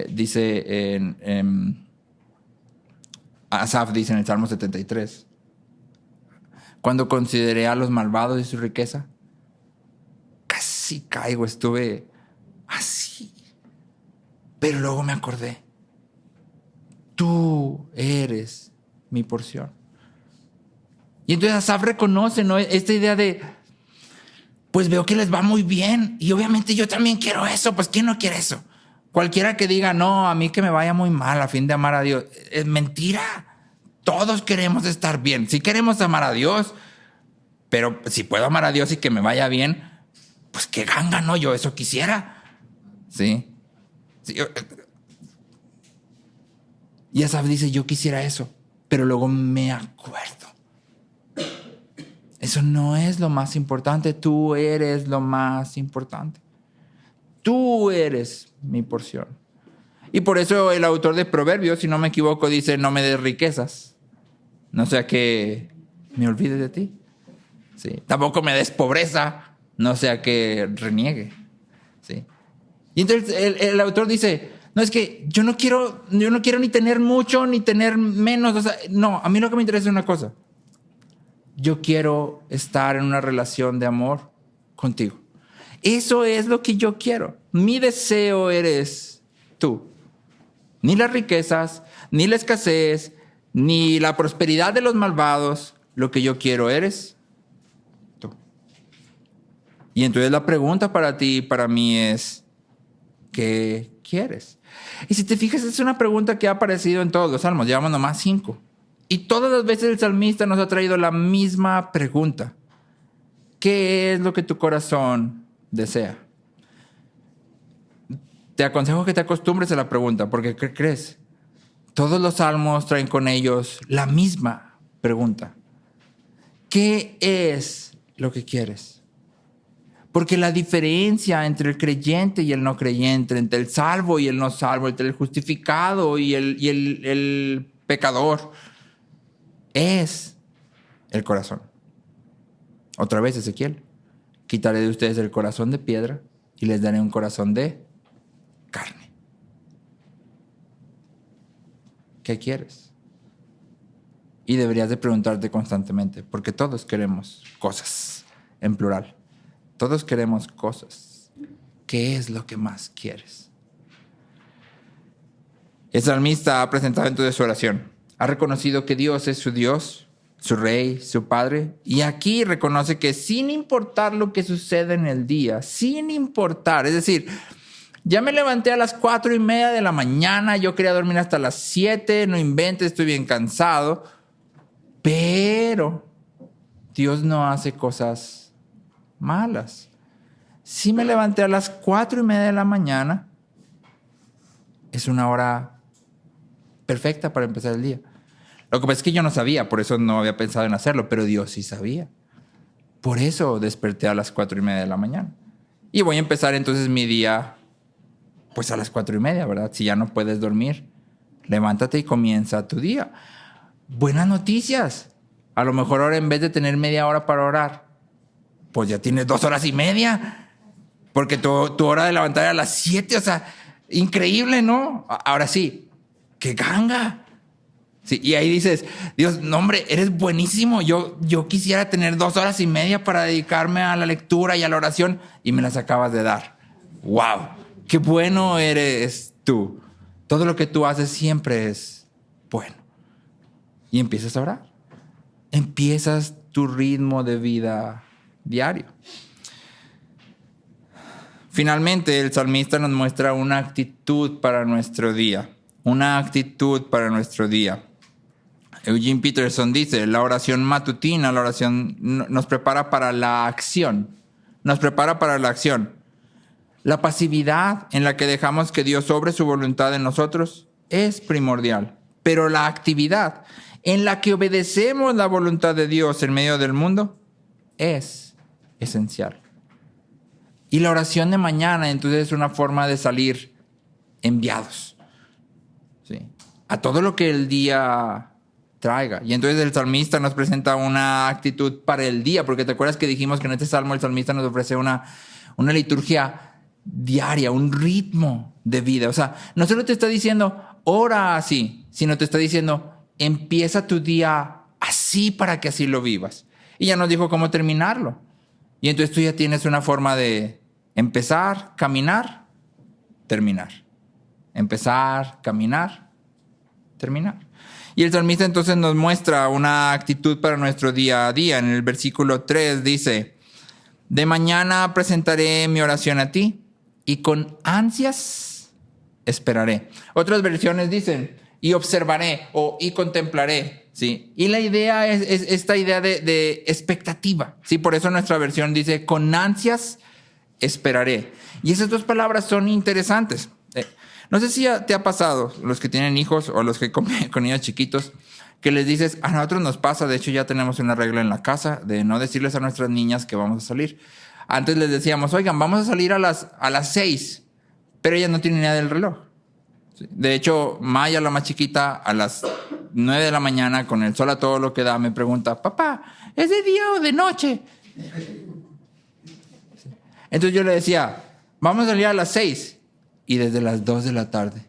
dice Asaf dice en el Salmo 73, cuando consideré a los malvados y su riqueza, casi caigo, estuve así. Pero luego me acordé, tú eres mi porción. Y entonces Asaf reconoce, ¿no?, esta idea de, pues veo que les va muy bien y obviamente yo también quiero eso. Pues ¿quién no quiere eso? Cualquiera que diga, no, a mí que me vaya muy mal a fin de amar a Dios, es mentira. Todos queremos estar bien. Sí queremos amar a Dios, pero si puedo amar a Dios y que me vaya bien, pues qué ganga, ¿no? Yo eso quisiera. ¿Sí? Sí. Y Asaf dice, yo quisiera eso, pero luego me acuerdo. Eso no es lo más importante. Tú eres lo más importante. Tú eres mi porción. Y por eso el autor de Proverbios, si no me equivoco, dice, no me des riquezas, no sea que me olvide de ti. ¿Sí? Tampoco me des pobreza, no sea que reniegue. ¿Sí? Y entonces el autor dice, no, es que yo no quiero ni tener mucho ni tener menos. O sea, no, a mí lo que me interesa es una cosa. Yo quiero estar en una relación de amor contigo. Eso es lo que yo quiero. Mi deseo eres tú. Ni las riquezas, ni la escasez, ni la prosperidad de los malvados. Lo que yo quiero eres tú. Y entonces la pregunta para ti y para mí es, ¿qué quieres? Y si te fijas, es una pregunta que ha aparecido en todos los salmos. Llevamos nomás 5. Y todas las veces el salmista nos ha traído la misma pregunta. ¿Qué es lo que tu corazón desea? Te aconsejo que te acostumbres a la pregunta, porque ¿qué crees? Todos los salmos traen con ellos la misma pregunta. ¿Qué es lo que quieres? Porque la diferencia entre el creyente y el no creyente, entre el salvo y el no salvo, entre el justificado y el pecador, es el corazón. Otra vez Ezequiel, quitaré de ustedes el corazón de piedra y les daré un corazón de carne. ¿Qué quieres? Y deberías de preguntarte constantemente, porque todos queremos cosas, en plural. Todos queremos cosas. ¿Qué es lo que más quieres? El salmista ha presentado entonces su oración. Ha reconocido que Dios es su Dios, su Rey, su Padre. Y aquí reconoce que sin importar lo que suceda en el día, sin importar, es decir, ya me levanté a las 4:30 de la mañana, yo quería dormir hasta las 7, no inventes, estoy bien cansado. Pero Dios no hace cosas malas. Si me levanté a las 4:30 de la mañana, es una hora perfecta para empezar el día. Lo que pasa es que yo no sabía, por eso no había pensado en hacerlo, pero Dios sí sabía. Por eso desperté a las 4:30 de la mañana. Y voy a empezar entonces mi día, pues a las 4:30, ¿verdad? Si ya no puedes dormir, levántate y comienza tu día. Buenas noticias. A lo mejor ahora en vez de tener media hora para orar, pues ya tienes 2 horas y media. Porque tu hora de levantar a las 7, o sea, increíble, ¿no? Ahora sí, ¡qué ganga! Sí, y ahí dices, Dios, no hombre, eres buenísimo. Yo quisiera tener 2 horas y media para dedicarme a la lectura y a la oración y me las acabas de dar. ¡Wow! ¡Qué bueno eres tú! Todo lo que tú haces siempre es bueno. Y empiezas a orar. Empiezas tu ritmo de vida diario. Finalmente, el salmista nos muestra una actitud para nuestro día. una actitud para nuestro día. Eugene Peterson dice, la oración matutina, la oración nos prepara para la acción. Nos prepara para la acción. La pasividad en la que dejamos que Dios obre su voluntad en nosotros es primordial. Pero la actividad en la que obedecemos la voluntad de Dios en medio del mundo es esencial. Y la oración de mañana entonces es una forma de salir enviados, ¿sí?, a todo lo que el día traiga. Y entonces el salmista nos presenta una actitud para el día, porque te acuerdas que dijimos que en este salmo el salmista nos ofrece una liturgia diaria, un ritmo de vida. O sea, no solo te está diciendo, ora así, sino te está diciendo, empieza tu día así para que así lo vivas. Y ya nos dijo cómo terminarlo. Y entonces tú ya tienes una forma de empezar, caminar, terminar. Empezar, caminar, terminar. Y el salmista entonces nos muestra una actitud para nuestro día a día. En el versículo 3 dice, de mañana presentaré mi oración a ti y con ansias esperaré. Otras versiones dicen, y observaré o y contemplaré, ¿sí? Y la idea es esta idea de expectativa, ¿sí? Por eso nuestra versión dice, con ansias esperaré. Y esas dos palabras son interesantes. No sé si te ha pasado, los que tienen hijos o los que con niños chiquitos, que les dices, a nosotros nos pasa, de hecho ya tenemos una regla en la casa de no decirles a nuestras niñas que vamos a salir. Antes les decíamos, oigan, vamos a salir a las 6, pero ella no tiene ni idea del reloj. De hecho, Maya, la más chiquita, a las 9 de la mañana, con el sol a todo lo que da, me pregunta, papá, ¿es de día o de noche? Entonces yo le decía, vamos a salir a las 6. Y desde las 2 de la tarde,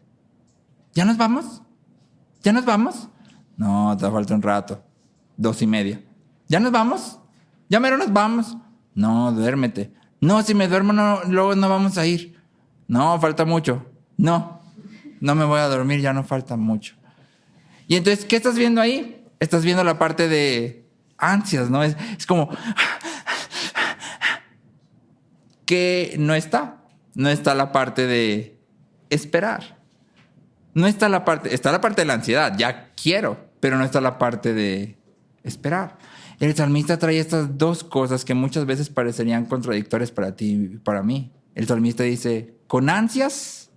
¿ya nos vamos? ¿Ya nos vamos? No, te falta un rato. 2:30. ¿Ya nos vamos? ¿Ya mero nos vamos? No, duérmete. No, si me duermo, no, luego no vamos a ir. No, falta mucho. No me voy a dormir, ya no falta mucho. Y entonces, ¿qué estás viendo ahí? Estás viendo la parte de ansias, ¿no? Es como que no está la parte de esperar. Está la parte de la ansiedad, ya quiero, pero no está la parte de esperar. El salmista trae estas dos cosas que muchas veces parecerían contradictorias para ti y para mí. El salmista dice, con ansias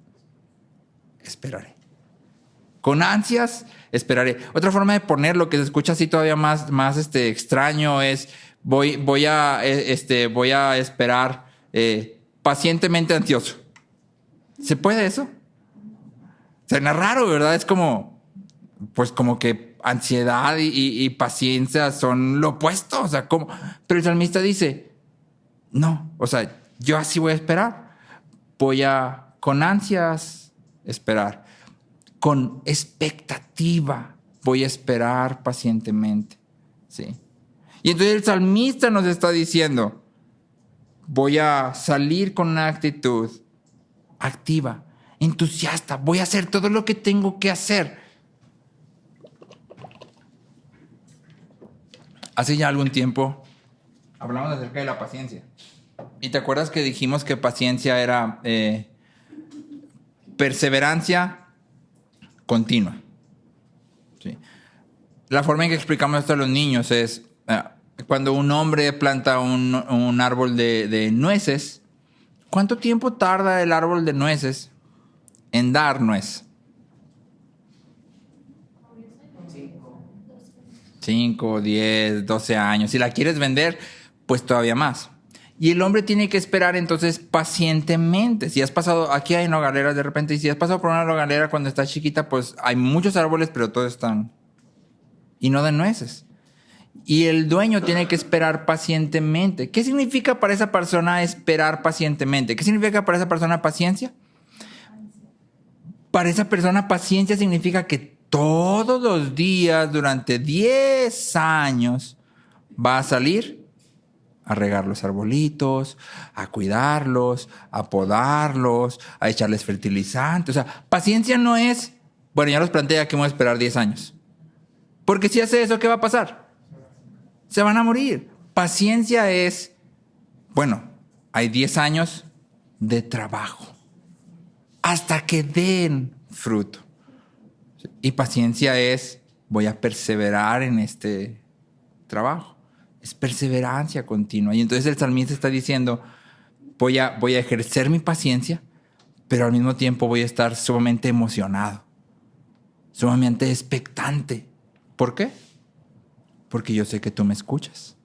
esperaré. Con ansias esperaré. Otra forma de ponerlo que se escucha así todavía más extraño es voy a esperar pacientemente ansioso. ¿Se puede eso? Suena raro, ¿verdad? Es como que ansiedad y paciencia son lo opuesto. O sea, ¿cómo? Pero el salmista dice, no, o sea, yo así voy a esperar. Voy a, con ansias, esperar. Con expectativa, voy a esperar pacientemente. ¿Sí? Y entonces el salmista nos está diciendo, voy a salir con una actitud activa, entusiasta. Voy a hacer todo lo que tengo que hacer. Hace ya algún tiempo hablamos acerca de la paciencia. ¿Y te acuerdas que dijimos que paciencia era perseverancia continua? ¿Sí? La forma en que explicamos esto a los niños es cuando un hombre planta un árbol de nueces, ¿cuánto tiempo tarda el árbol de nueces en dar nuez? 5, 10, 12 años. Si la quieres vender, pues todavía más. Y el hombre tiene que esperar entonces pacientemente. Si has pasado, aquí hay nogaleras de repente, y si has pasado por una nogalera cuando estás chiquita, pues hay muchos árboles, pero todos están y no dan nueces. Y el dueño tiene que esperar pacientemente. ¿Qué significa para esa persona esperar pacientemente? ¿Qué significa para esa persona paciencia? Para esa persona paciencia significa que todos los días durante 10 años va a salir a regar los arbolitos, a cuidarlos, a podarlos, a echarles fertilizante. O sea, paciencia no es, bueno, ya los plantea que vamos a esperar 10 años. Porque si hace eso, ¿qué va a pasar? Se van a morir. Paciencia es, bueno, hay 10 años de trabajo hasta que den fruto. Y paciencia es, voy a perseverar en este trabajo. Es perseverancia continua. Y entonces el salmista está diciendo, voy a ejercer mi paciencia, pero al mismo tiempo voy a estar sumamente emocionado, sumamente expectante. ¿Por qué? Porque yo sé que tú me escuchas.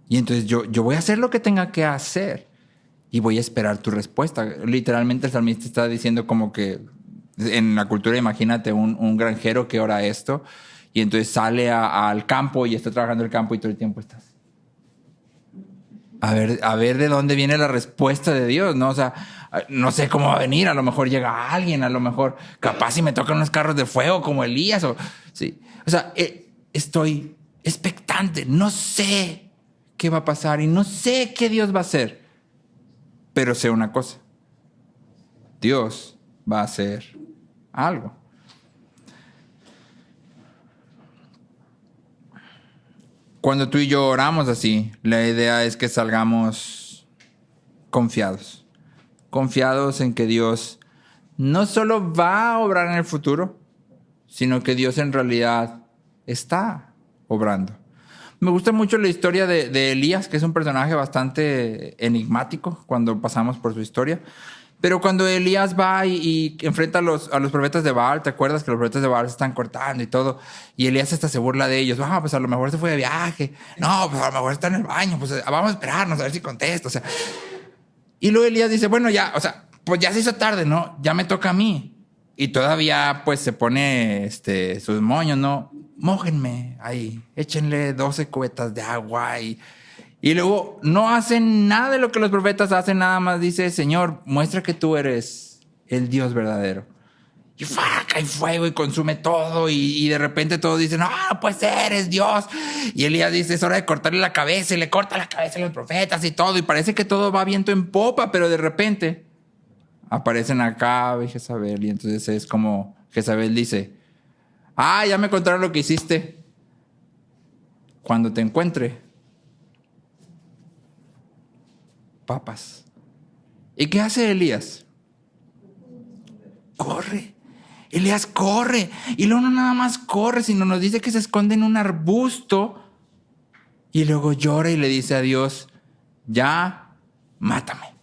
Y entonces yo voy a hacer lo que tenga que hacer y voy a esperar tu respuesta. Literalmente el salmista está diciendo como que en la cultura, imagínate un granjero que ora esto y entonces sale al campo y está trabajando el campo y todo el tiempo estás. A ver de dónde viene la respuesta de Dios, ¿no? O sea, no sé cómo va a venir. A lo mejor llega alguien, a lo mejor capaz si me tocan unos carros de fuego como Elías. Sí. O sea, estoy expectante. No sé qué va a pasar y no sé qué Dios va a hacer. Pero sé una cosa. Dios va a hacer algo. Cuando tú y yo oramos así, la idea es que salgamos confiados. Confiados en que Dios no solo va a obrar en el futuro, sino que Dios en realidad está obrando. Me gusta mucho la historia de Elías, que es un personaje bastante enigmático cuando pasamos por su historia. Pero cuando Elías va y enfrenta a los profetas de Baal, ¿te acuerdas que los profetas de Baal se están cortando y todo? Y Elías hasta se burla de ellos. Pues a lo mejor se fue de viaje. No, pues a lo mejor está en el baño. Pues vamos a esperarnos a ver si contesta. O sea, y luego Elías dice, bueno, ya, o sea, pues ya se hizo tarde, ¿no? Ya me toca a mí. Y todavía, pues, se pone sus moños, ¿no? Mójenme ahí, échenle 12 cubetas de agua y luego no hacen nada de lo que los profetas hacen, nada más dice, Señor, muestra que tú eres el Dios verdadero. Y cae fuego y consume todo y de repente todos dicen, pues eres Dios. Y Elías dice, es hora de cortarle la cabeza y le corta la cabeza a los profetas y todo. Y parece que todo va viento en popa, pero de repente aparecen Acabe y Jezabel. Y entonces es como Jezabel dice, ya me contaron lo que hiciste. Cuando te encuentre, papas. ¿Y qué hace Elías? Corre. Elías corre. Y luego no nada más corre, sino nos dice que se esconde en un arbusto. Y luego llora y le dice a Dios, ya, mátame.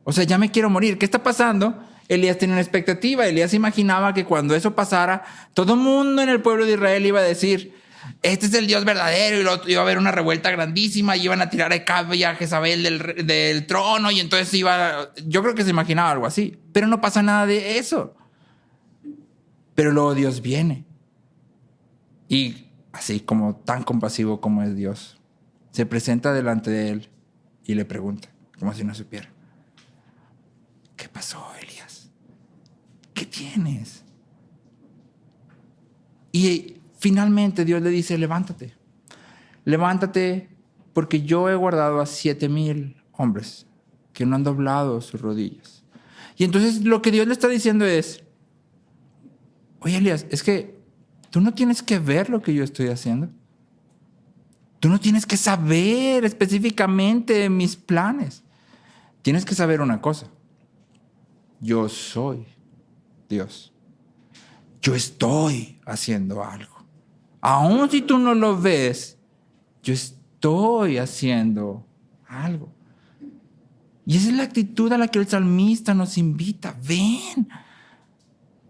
O sea, ya me quiero morir. ¿Qué está pasando? Elías tenía una expectativa. Elías imaginaba que cuando eso pasara, todo el mundo en el pueblo de Israel iba a decir, este es el Dios verdadero, y iba a haber una revuelta grandísima, y iban a tirar a Acabe y a Jezabel del trono, y entonces yo creo que se imaginaba algo así, pero no pasa nada de eso. Pero luego Dios viene, y así como tan compasivo como es Dios, se presenta delante de él y le pregunta, como si no supiera, ¿qué pasó, Elías? ¿Qué tienes? Y finalmente Dios le dice, levántate porque yo he guardado a 7,000 hombres que no han doblado sus rodillas. Y entonces lo que Dios le está diciendo es, oye Elías, es que tú no tienes que ver lo que yo estoy haciendo. Tú no tienes que saber específicamente mis planes. Tienes que saber una cosa. Yo soy Dios. Yo estoy haciendo algo. Aun si tú no lo ves, yo estoy haciendo algo. Y esa es la actitud a la que el salmista nos invita. Ven,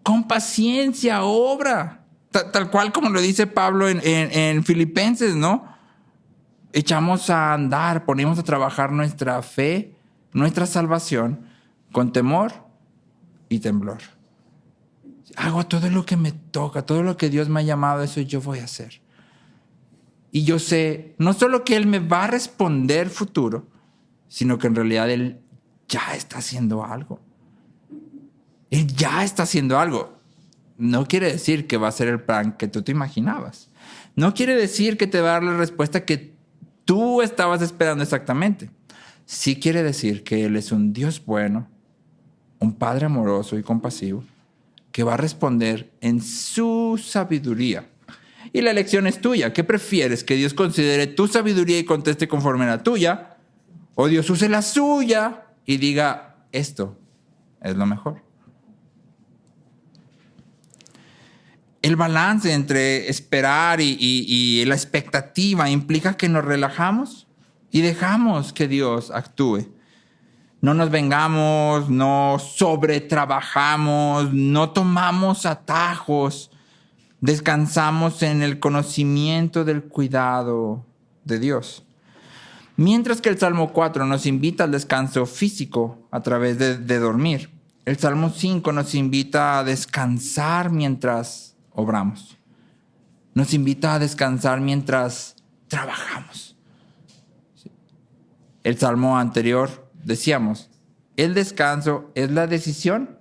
con paciencia, obra. Tal cual como lo dice Pablo en Filipenses, ¿no? Echamos a andar, ponemos a trabajar nuestra fe, nuestra salvación, con temor y temblor. Hago todo lo que me toca, todo lo que Dios me ha llamado, eso yo voy a hacer. Y yo sé, no solo que Él me va a responder futuro, sino que en realidad Él ya está haciendo algo. Él ya está haciendo algo. No quiere decir que va a ser el plan que tú te imaginabas. No quiere decir que te va a dar la respuesta que tú estabas esperando exactamente. Sí quiere decir que Él es un Dios bueno, un Padre amoroso y compasivo, que va a responder en su sabiduría. Y la elección es tuya. ¿Qué prefieres? ¿Que Dios considere tu sabiduría y conteste conforme a la tuya? ¿O Dios use la suya y diga, esto es lo mejor? el balance entre esperar y la expectativa implica que nos relajamos y dejamos que Dios actúe. No nos vengamos, no sobretrabajamos, no tomamos atajos. Descansamos en el conocimiento del cuidado de Dios. Mientras que el Salmo 4 nos invita al descanso físico a través de dormir, el Salmo 5 nos invita a descansar mientras obramos. Nos invita a descansar mientras trabajamos. El Salmo anterior decíamos, el descanso es la decisión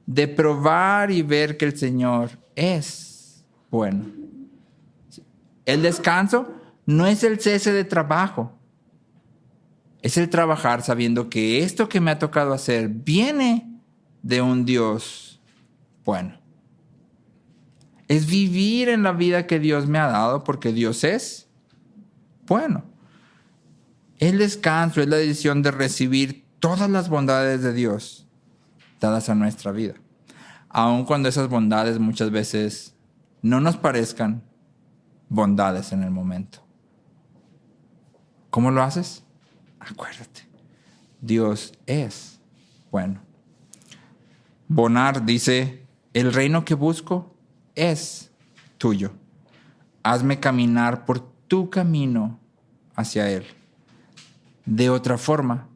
de probar y ver que el Señor es bueno. El descanso no es el cese de trabajo. Es el trabajar sabiendo que esto que me ha tocado hacer viene de un Dios bueno. Es vivir en la vida que Dios me ha dado porque Dios es bueno. El descanso es la decisión de recibir todas las bondades de Dios dadas a nuestra vida. Aun cuando esas bondades muchas veces no nos parezcan bondades en el momento. ¿Cómo lo haces? Acuérdate, Dios es bueno. Bonar dice, el reino que busco es tuyo. Hazme caminar por tu camino hacia él. De otra forma,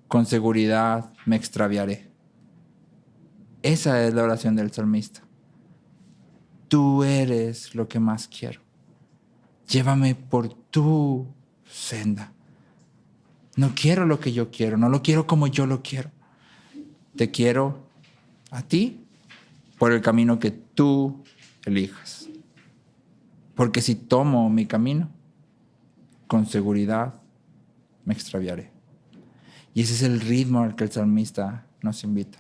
con seguridad me extraviaré. Esa es la oración del salmista. Tú eres lo que más quiero. Llévame por tu senda. No quiero lo que yo quiero, no lo quiero como yo lo quiero. Te quiero a ti por el camino que tú elijas. Porque si tomo mi camino, con seguridad me extraviaré. Y ese es el ritmo al que el salmista nos invita.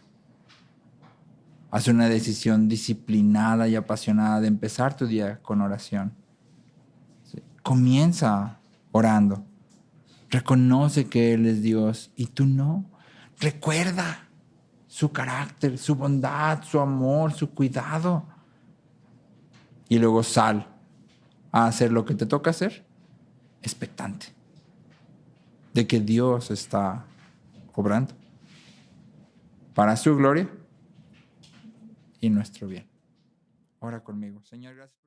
Haz una decisión disciplinada y apasionada de empezar tu día con oración. ¿Sí? Comienza orando. Reconoce que Él es Dios y tú no. Recuerda su carácter, su bondad, su amor, su cuidado. Y luego sal a hacer lo que te toca hacer, expectante de que Dios está obrando para su gloria y nuestro bien. Ora conmigo. Señor, gracias.